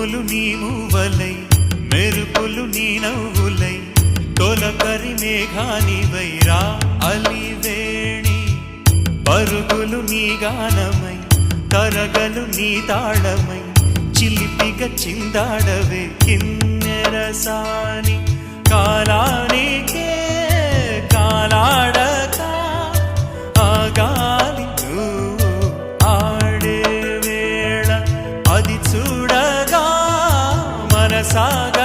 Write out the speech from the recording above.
ఉరుములు నీ మూవలై మెరుపులు నీ నవ్వులై తొలకరి మేఘానివై రా అలివేణి పరుగులు నీ గానమై తరగలు నీ తాళమై చిలిపిగా చిందాడవే కిన్నెరసాని కాలానికే కాలాడక ఆగాలి నువ్వు ఆడే వేళ అది చూడగా మనసాగ